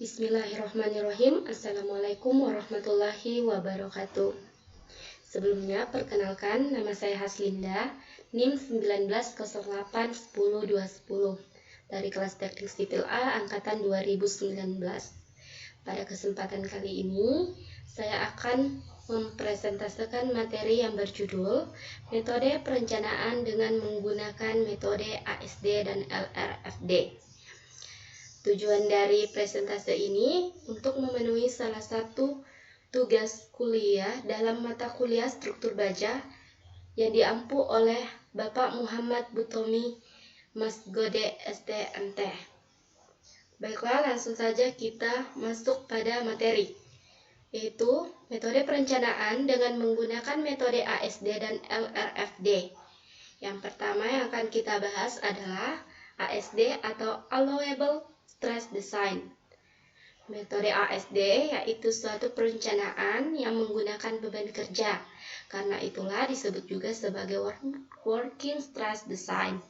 Bismillahirrahmanirrahim. Assalamualaikum warahmatullahi wabarakatuh. Sebelumnya, perkenalkan, nama saya Haslinda, NIM 1908-10210 dari kelas Teknik Sipil A Angkatan 2019. Pada kesempatan kali ini, saya akan mempresentasikan materi yang berjudul Metode Perencanaan dengan menggunakan metode ASD dan LRFD. Tujuan dari presentase ini untuk memenuhi salah satu tugas kuliah dalam mata kuliah struktur baja yang diampu oleh Bapak Muhammad Butomi Masgode STMT. Baiklah, langsung saja kita masuk pada materi, yaitu metode perencanaan dengan menggunakan metode ASD dan LRFD. Yang pertama yang akan kita bahas adalah ASD atau Allowable Stress Design. Metode ASD yaitu suatu perencanaan yang menggunakan beban kerja. Karena itulah disebut juga sebagai Working Stress Design.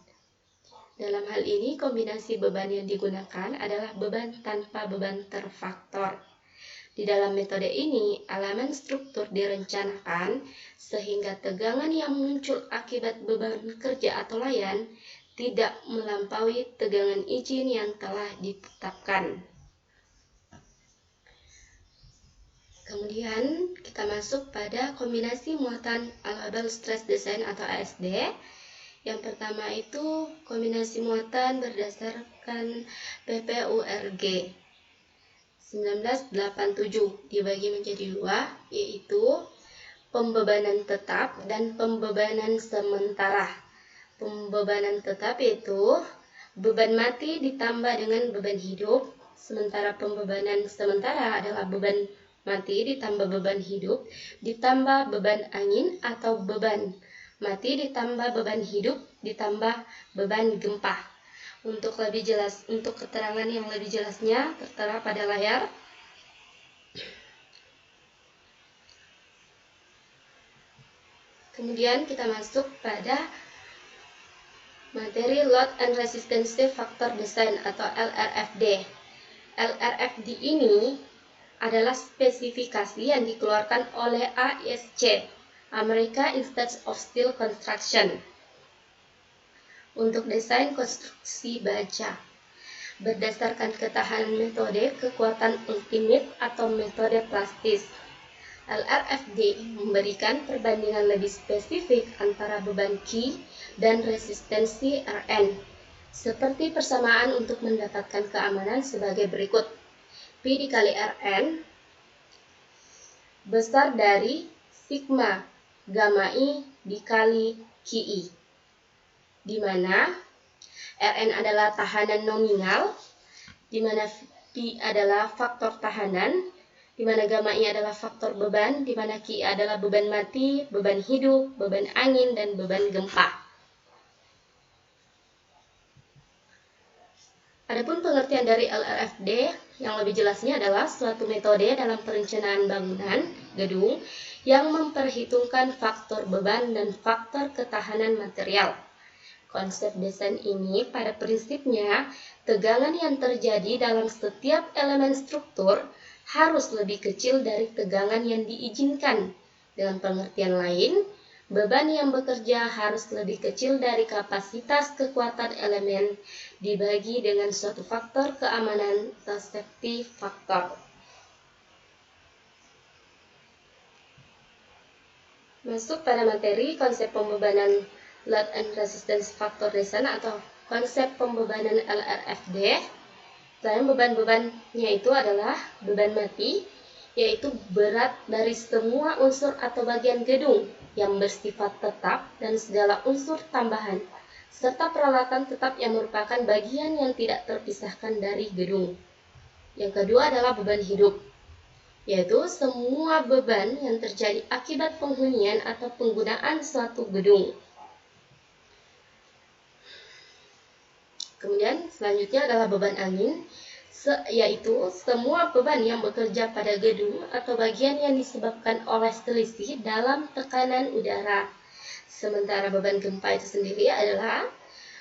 Dalam hal ini kombinasi beban yang digunakan adalah beban tanpa beban terfaktor. Di dalam metode ini, elemen struktur direncanakan sehingga tegangan yang muncul akibat beban kerja atau layan tidak melampaui tegangan izin yang telah ditetapkan. Kemudian kita masuk pada kombinasi muatan Allowable Stress Design atau ASD. Yang pertama itu kombinasi muatan berdasarkan PPURG 1987 dibagi menjadi dua, yaitu pembebanan tetap dan pembebanan sementara. Pembebanan tetap yaitu beban mati ditambah dengan beban hidup, sementara pembebanan sementara adalah beban mati ditambah beban hidup ditambah beban angin atau beban mati ditambah beban hidup ditambah beban gempa. Untuk lebih jelas, untuk keterangan yang lebih jelasnya tertera pada layar. Kemudian kita masuk pada materi Load and Resistance Factor Design atau LRFD. LRFD ini adalah spesifikasi yang dikeluarkan oleh AISC, American Institute of Steel Construction, untuk desain konstruksi baja. Berdasarkan ketahanan metode kekuatan ultimate atau metode plastis, LRFD memberikan perbandingan lebih spesifik antara beban Q dan resistensi Rn, seperti persamaan untuk mendapatkan keamanan sebagai berikut. P dikali Rn besar dari sigma gamma I dikali Qi, di mana Rn adalah tahanan nominal, di mana P adalah faktor tahanan, di mana gamma I adalah faktor beban, di mana Qi adalah beban mati, beban hidup, beban angin, dan beban gempa. Adapun pengertian dari LRFD yang lebih jelasnya adalah suatu metode dalam perencanaan bangunan gedung yang memperhitungkan faktor beban dan faktor ketahanan material. Konsep desain ini pada prinsipnya tegangan yang terjadi dalam setiap elemen struktur harus lebih kecil dari tegangan yang diizinkan. Dalam pengertian lain, beban yang bekerja harus lebih kecil dari kapasitas kekuatan elemen dibagi dengan suatu faktor keamanan atau safety factor. Masuk pada materi konsep pembebanan Load and Resistance Factor Design atau konsep pembebanan LRFD. Dan beban-bebannya itu adalah beban mati, yaitu berat dari semua unsur atau bagian gedung yang bersifat tetap dan segala unsur tambahan, serta peralatan tetap yang merupakan bagian yang tidak terpisahkan dari gedung. Yang kedua adalah beban hidup, yaitu semua beban yang terjadi akibat penghunian atau penggunaan suatu gedung. Kemudian selanjutnya adalah beban angin, yaitu semua beban yang bekerja pada gedung atau bagian yang disebabkan oleh selisih dalam tekanan udara. Sementara beban gempa itu sendiri adalah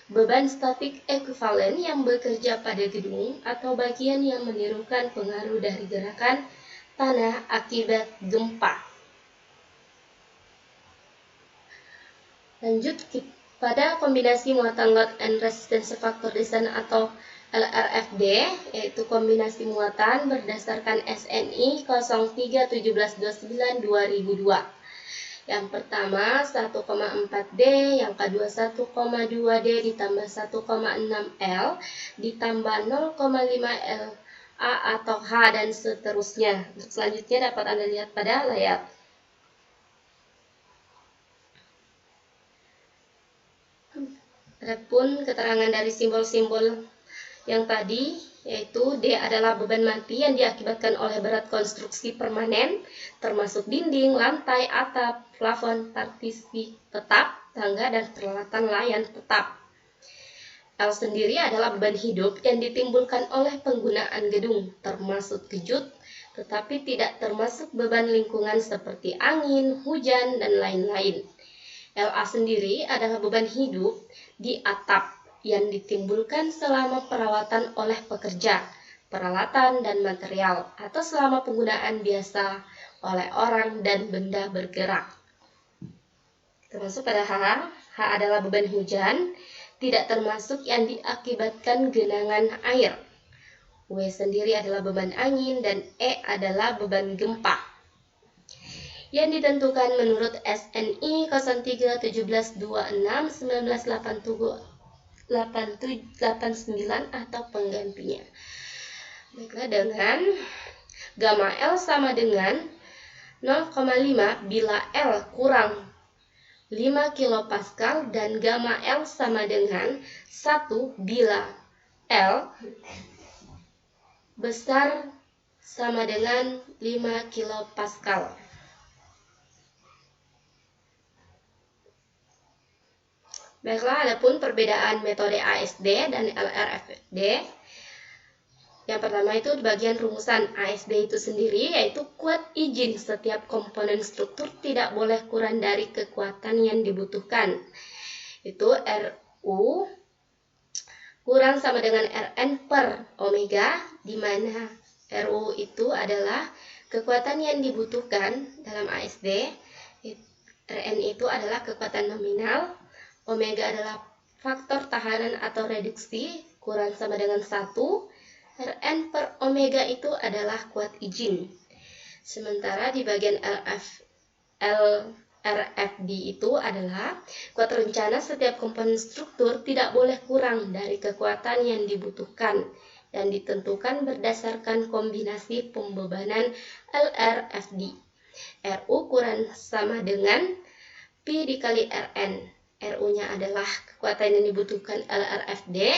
beban statik ekuivalen yang bekerja pada gedung atau bagian yang menirukan pengaruh dari gerakan tanah akibat gempa. Lanjut pada kombinasi muatan load and resistance factor design atau LRFD, yaitu kombinasi muatan berdasarkan SNI 031729/2002. Yang pertama 1,4D, yang kedua 1,2D ditambah 1,6L ditambah 0,5 LA atau H dan seterusnya. Selanjutnya dapat Anda lihat pada layar. Adapun keterangan dari simbol-simbol yang tadi, yaitu D adalah beban mati yang diakibatkan oleh berat konstruksi permanen, termasuk dinding, lantai, atap, plafon, partisi tetap, tangga, dan peralatan layan tetap. L sendiri adalah beban hidup yang ditimbulkan oleh penggunaan gedung, termasuk kejut, tetapi tidak termasuk beban lingkungan seperti angin, hujan, dan lain-lain. LA sendiri adalah beban hidup di atap yang ditimbulkan selama perawatan oleh pekerja, peralatan dan material, atau selama penggunaan biasa oleh orang dan benda bergerak. Termasuk pada H adalah beban hujan, tidak termasuk yang diakibatkan genangan air. W sendiri adalah beban angin dan E adalah beban gempa. Yang ditentukan menurut SNI 031726/1989 atau penggantinya. Baiklah, dengan gamma L sama dengan 0,5 bila L kurang 5 kilopascal dan gamma L sama dengan 1 bila L besar sama dengan 5 kilopascal. Baiklah, adapun perbedaan metode ASD dan LRFD. Yang pertama itu di bagian rumusan ASD itu sendiri, yaitu kuat izin setiap komponen struktur tidak boleh kurang dari kekuatan yang dibutuhkan. Itu RU kurang sama dengan Rn per omega, di mana RU itu adalah kekuatan yang dibutuhkan dalam ASD. Rn itu adalah kekuatan nominal, omega adalah faktor tahanan atau reduksi, kurang sama dengan 1. Rn per omega itu adalah kuat izin. Sementara di bagian LRFD itu adalah kuat rencana setiap komponen struktur tidak boleh kurang dari kekuatan yang dibutuhkan dan ditentukan berdasarkan kombinasi pembebanan LRFD. RU kurang sama dengan Pi dikali Rn. RU-nya adalah kekuatan yang dibutuhkan LRFD,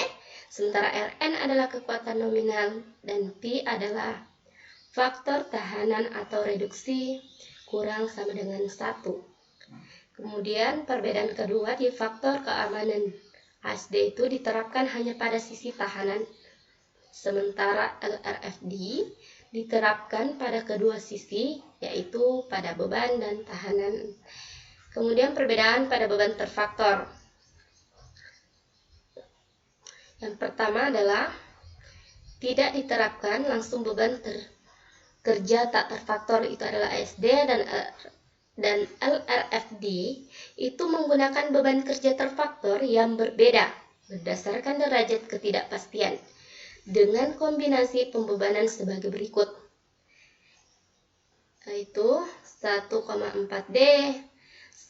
sementara Rn adalah kekuatan nominal, dan Pi adalah faktor tahanan atau reduksi, kurang sama dengan 1. Kemudian perbedaan kedua di faktor keamanan. ASD itu diterapkan hanya pada sisi tahanan, sementara LRFD diterapkan pada kedua sisi, yaitu pada beban dan tahanan. Kemudian perbedaan pada beban terfaktor. Yang pertama adalah tidak diterapkan langsung beban kerja tak terfaktor, itu adalah ASD, dan LRFD itu menggunakan beban kerja terfaktor yang berbeda berdasarkan derajat ketidakpastian dengan kombinasi pembebanan sebagai berikut, yaitu 1,4D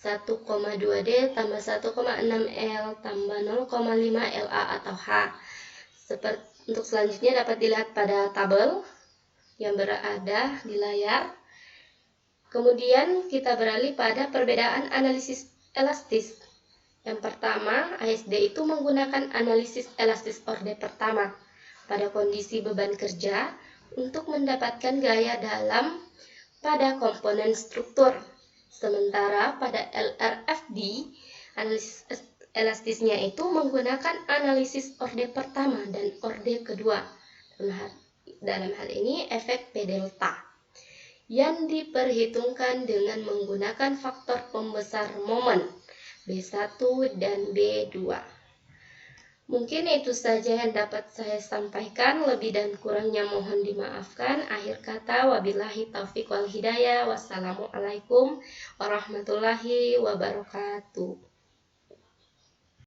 1,2D tambah 1,6L tambah 0,5 LA atau H. Untuk selanjutnya dapat dilihat pada tabel yang berada di layar. Kemudian kita beralih pada perbedaan analisis elastis. Yang pertama, ASD itu menggunakan analisis elastis orde pertama pada kondisi beban kerja untuk mendapatkan gaya dalam pada komponen struktur. Sementara pada LRFD, analisis elastisnya itu menggunakan analisis orde pertama dan orde kedua. Dalam hal ini efek P delta yang diperhitungkan dengan menggunakan faktor pembesar momen B1 dan B2. Mungkin itu saja yang dapat saya sampaikan, lebih dan kurangnya mohon dimaafkan. Akhir kata, wabillahi taufiq wal hidayah. Wassalamualaikum warahmatullahi wabarakatuh.